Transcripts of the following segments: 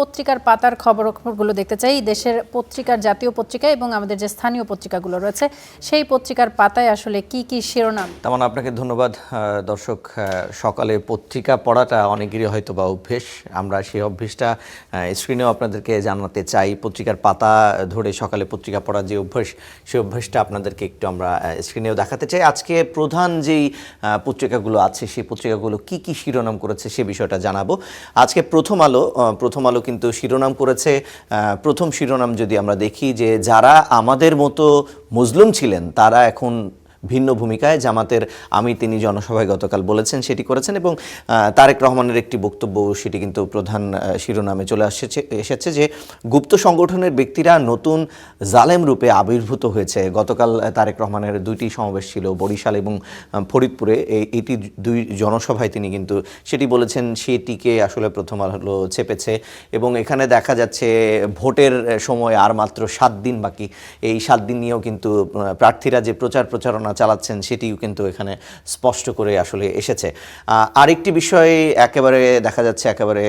পত্রিকার পাতার খবরগুলো দেখতে চাই। দেশের পত্রিকার, জাতীয় পত্রিকা এবং আমাদের যে স্থানীয় পত্রিকাগুলো রয়েছে সেই পত্রিকার পাতায় আসলে কি কি শিরোনাম। তেমন আপনাকে ধন্যবাদ। দর্শক, সকালে পত্রিকা পড়াটা অনেকেরই হয়তো বা অভ্যেস। আমরা সেই অভ্যেসটা স্ক্রিনেও আপনাদেরকে জানাতে চাই। পত্রিকার পাতা ধরে সকালে পত্রিকা পড়ার যে অভ্যেস, সেই অভ্যেসটা আপনাদেরকে একটু আমরা স্ক্রিনেও দেখাতে চাই। আজকে প্রধান যেই পত্রিকাগুলো আছে সেই পত্রিকাগুলো কি কি শিরোনাম করেছে সে বিষয়টা জানাবো। আজকে প্রথম আলো কিন্তু শিরোনাম করেছে, প্রথম শিরোনাম যদি আমরা দেখি, যে যারা আমাদের মতো মজলুম ছিলেন তারা এখন ভিন্ন ভূমিকায়। জামাতের তিনি জনসভায় গতকাল বলেছেন, সেটি করেছেন, এবং তারেক রহমানের একটি বক্তব্য সেটি কিন্তু প্রধান শিরোনামে চলে এসেছে যে গুপ্ত সংগঠনের ব্যক্তিরা নতুন জালেম রূপে আবির্ভূত হয়েছে। গতকাল তারেক রহমানের দুইটি সমাবেশ ছিল, বরিশাল এবং ফরিদপুরে। এটি দুই জনসভায় তিনি কিন্তু সেটি বলেছেন, সেটিকে আসলে প্রথম আলো চেপেছে। এবং এখানে দেখা যাচ্ছে ভোটের সময় আর মাত্র 7 দিন বাকি। এই 7 দিন নিয়েও কিন্তু প্রার্থীরা যে প্রচারণা চালাচ্ছেন সেটিও কিন্তু এখানে স্পষ্ট করে আসলে এসেছে। আরেকটি বিষয় একেবারে দেখা যাচ্ছে, একেবারে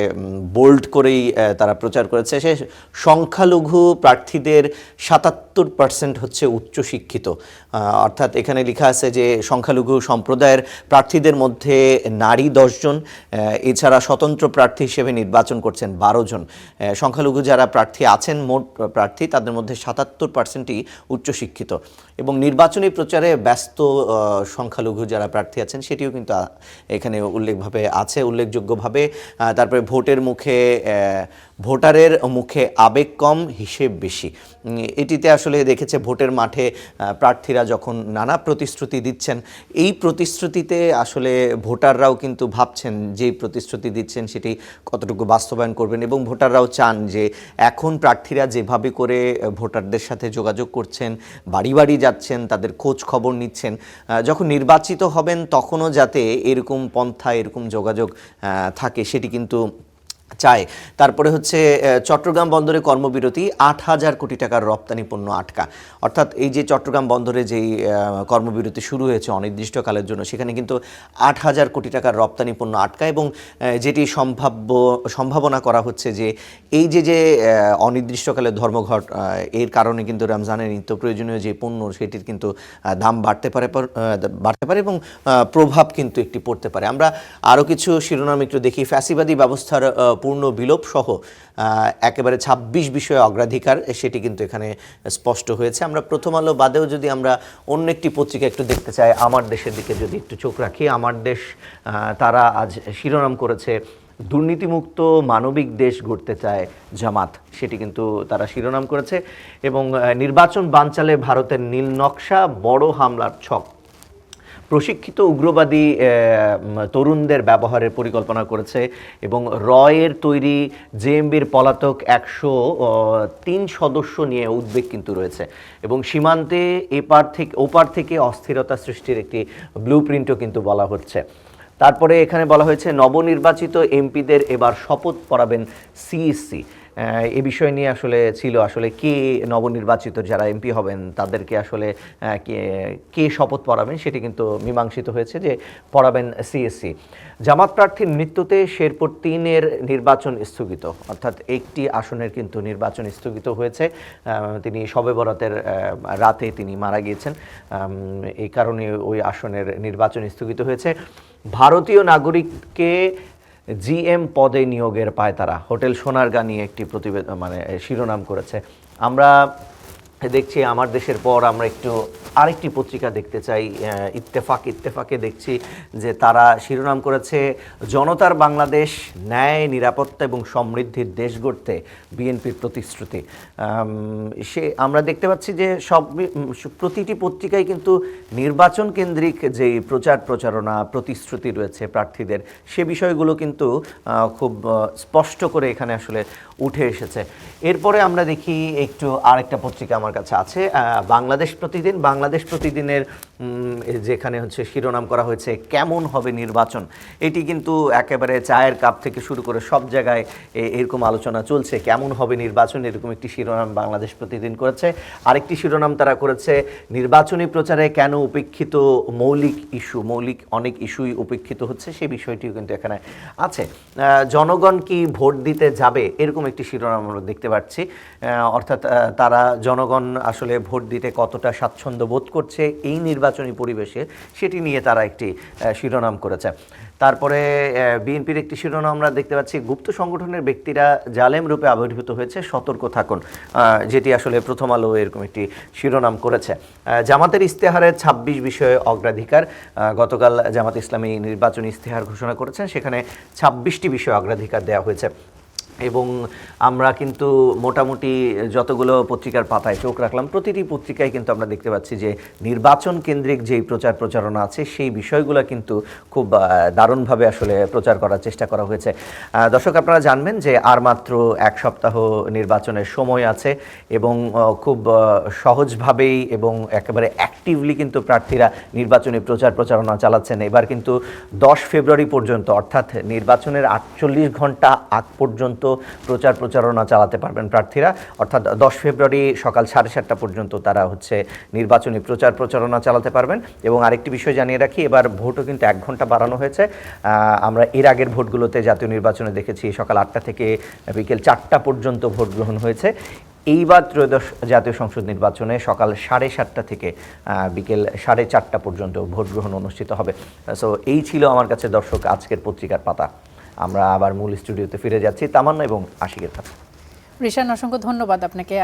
বোল্ড করেই তারা প্রচার করেছে, সে সংখ্যালঘু প্রার্থীদের 77% হচ্ছে উচ্চশিক্ষিত। অর্থাৎ এখানে লেখা আছে যে সংখ্যালঘু সম্প্রদায়ের প্রার্থীদের মধ্যে নারী 10 জন, এছাড়া স্বতন্ত্র প্রার্থী হিসেবে নির্বাচন করছেন 12 জন। সংখ্যালঘু যারা প্রার্থী আছেন, মোট প্রার্থী, তাদের মধ্যে 77%ই উচ্চশিক্ষিত। এবং নির্বাচনী প্রচারে ব্যস্ত সংখ্যালঘু যারা প্রার্থী আছেন সেটিও কিন্তু এখানে উল্লেখযোগ্যভাবে। তারপরে ভোটারের মুখে আবেগ কম, হিসেব বেশি। এটিতে আসলে দেখেছে ভোটের মাঠে প্রার্থীরা যখন নানা প্রতিশ্রুতি দিচ্ছেন, এই প্রতিশ্রুতিতে আসলে ভোটাররাও কিন্তু ভাবছেন যে প্রতিশ্রুতি দিচ্ছেন সেটি কতটুকু বাস্তবায়ন করবেন। এবং ভোটাররাও চান যে এখন প্রার্থীরা যেভাবে করে ভোটারদের সাথে যোগাযোগ করছেন, বাড়ি বাড়ি যাচ্ছেন, তাদের খোঁজ খবর নিচ্ছেন, যখন নির্বাচিত হবেন তখনও যাতে এরকম পন্থা, এরকম যোগাযোগ থাকে সেটি কিন্তু চায়। তারপরে হচ্ছে চট্টগ্রাম বন্দরে কর্মবিরতি, 8,000 কোটি টাকার রপ্তানি পণ্য আটকা। অর্থাৎ এই যে চট্টগ্রাম বন্দরে যেই কর্মবিরতি শুরু হয়েছে অনির্দিষ্টকালের জন্য, সেখানে কিন্তু 8,000 কোটি টাকার রপ্তানি পণ্য আটকা। এবং যেটি সম্ভাবনা করা হচ্ছে যে এই যে অনির্দিষ্টকালের ধর্মঘট, এর কারণে কিন্তু রমজানের নিত্য প্রয়োজনীয় যে পণ্য সেটির কিন্তু দাম বাড়তে পারে এবং প্রভাব কিন্তু একটি পড়তে পারে। আমরা আরও কিছু শিরোনাম একটু দেখি। ফ্যাসিবাদী ব্যবস্থার পূর্ণ বিলোপ সহ একেবারে 26 বিষয়ে অগ্রাধিকার, সেটি কিন্তু এখানে স্পষ্ট হয়েছে। আমরা প্রথম আলো বাদেও যদি আমরা অন্য একটি পত্রিকা একটু দেখতে চাই, আমার দেশের দিকে যদি একটু চোখ রাখি, আমার দেশ, তারা আজ শিরোনাম করেছে দুর্নীতিমুক্ত মানবিক দেশ গড়তে চায় জামাত, সেটি কিন্তু তারা শিরোনাম করেছে। এবং নির্বাচন বানচালে ভারতের নীল নকশা, বড় হামলার ছক, প্রশিক্ষিত উগ্রবাদী তরুণদের ব্যবহারের পরিকল্পনা করেছে। এবং রয়ের তৈরি জেএমবির পলাতক 103 সদস্য নিয়ে উদ্বেগ কিন্তু রয়েছে। এবং সীমান্তে ওপার থেকে অস্থিরতা সৃষ্টির একটি ব্লুপ্রিন্টও কিন্তু বলা হচ্ছে। তারপরে এখানে বলা হয়েছে নবনির্বাচিত এমপিদের এবার শপথ পড়াবেন সিইসি। এ বিষয় নিয়ে আসলে কে নবনির্বাচিত যারা এমপি হবেন তাদেরকে আসলে কে শপথ পড়াবেন সেটি কিন্তু মীমাংসিত হয়েছে যে পড়াবেন সিএসসি। জামাত প্রার্থীর মৃত্যুতে শেরপুর 3-এর নির্বাচন স্থগিত, অর্থাৎ একটি আসনের কিন্তু নির্বাচন স্থগিত হয়েছে। তিনি শবে বরাতের রাতে তিনি মারা গিয়েছেন, এই কারণে ওই আসনের নির্বাচন স্থগিত হয়েছে। ভারতীয় নাগরিককে জিএম পদে নিয়োগের পায়তারা, হোটেল সোনারগাঁ নিয়ে একটি শিরোনাম করেছে। আমরা দেখছি আমার দেশের পর আমরা আরেকটি পত্রিকা দেখতে চাই, ইত্তেফাকে দেখছি যে তারা শিরোনাম করেছে জনতার বাংলাদেশ, ন্যায়, নিরাপত্তা এবং সমৃদ্ধির দেশ গড়তে বিএনপির প্রতিশ্রুতি। আমরা দেখতে পাচ্ছি যে প্রতিটি পত্রিকায় কিন্তু নির্বাচন কেন্দ্রিক যেই প্রচারণা, প্রতিশ্রুতি রয়েছে প্রার্থীদের, সে বিষয়গুলো কিন্তু খুব স্পষ্ট করে এখানে আসলে উঠে এসেছে। এরপরে আমরা দেখি আরেকটা পত্রিকা আমার আমার কাছে আছে। বাংলাদেশ প্রতিদিনের যেখানে হচ্ছে শিরোনাম করা হয়েছে কেমন হবে নির্বাচন, এটি কিন্তু একেবারে চায়ের কাপ থেকে শুরু করে সব জায়গায় এরকম আলোচনা চলছে, কেমন হবে নির্বাচন, এরকম একটি শিরোনাম বাংলাদেশ প্রতিদিন করেছে। আরেকটি শিরোনাম তারা করেছে নির্বাচনী প্রচারে কেন উপেক্ষিত মৌলিক অনেক ইস্যুই উপেক্ষিত হচ্ছে, সেই বিষয়টিও কিন্তু এখানে আছে। জনগণ কি ভোট দিতে যাবে, এরকম একটি শিরোনাম আমরা দেখতে পাচ্ছি। অর্থাৎ তারা জনগণ আসলে ভোট দিতে কতটা স্বাচ্ছন্দ্য বোধ করছে এই নির্বাচনী পরিবেশে, সেটি নিয়ে তারা একটি শিরোনাম করেছে। তারপরে বিএনপির একটি শিরোনাম আমরা দেখতে পাচ্ছি, গুপ্ত সংগঠনের ব্যক্তিরা জালেম রূপে আবির্ভূত হয়েছে, সতর্ক থাকুন, যেটি আসলে প্রথম আলো এরকম একটি শিরোনাম করেছে। জামাতের ইস্তেহারে 26 বিষয়ে অগ্রাধিকার, গতকাল জামাত ইসলামী নির্বাচনী ইস্তেহার ঘোষণা করেছেন, সেখানে 26টি বিষয়ে অগ্রাধিকার দেওয়া হয়েছে। এবং আমরা কিন্তু মোটামুটি যতগুলো পত্রিকার পাতায় চোখ রাখলাম, প্রতিটি পত্রিকায় কিন্তু আমরা দেখতে পাচ্ছি যে নির্বাচন কেন্দ্রিক যেই প্রচারণা আছে সেই বিষয়গুলো কিন্তু খুব দারুণভাবে আসলে প্রচার করার চেষ্টা করা হয়েছে। দর্শক, আপনারা জানবেন যে আর মাত্র 1 সপ্তাহ নির্বাচনের সময় আছে এবং খুব সহজভাবেই এবং একেবারে অ্যাক্টিভলি কিন্তু প্রার্থীরা নির্বাচনী প্রচারণা চালাচ্ছেন। এবার কিন্তু 10 ফেব্রুয়ারি পর্যন্ত, অর্থাৎ নির্বাচনের 48 ঘন্টা আগ পর্যন্ত প্রচারণা চালাতে পারবেন প্রার্থীরা। অর্থাৎ 10 ফেব্রুয়ারি সকাল 7:30 পর্যন্ত তারা হচ্ছে নির্বাচনী প্রচারণা চালাতে পারবেন। এবং আরেকটি বিষয় জানিয়ে রাখি, এবার ভোটও কিন্তু 1 ঘন্টা বাড়ানো হয়েছে। আমরা এর আগের ভোটগুলোতে জাতীয় নির্বাচনে দেখেছি সকাল 8টা থেকে বিকেল 4টা পর্যন্ত ভোট গ্রহণ হয়েছে। এইবার ত্রয়োদশ জাতীয় সংসদ নির্বাচনে সকাল 7:30 থেকে বিকেল 4:30 পর্যন্ত ভোট গ্রহণ অনুষ্ঠিত হবে। সো এই ছিল আমার কাছে দর্শক আজকের পত্রিকার পাতা। আমরা আবার মূল স্টুডিওতে ফিরে যাচ্ছি, তামান্না এবং আশিকের কাছে। রিশান, অসংখ্য ধন্যবাদ আপনাকে।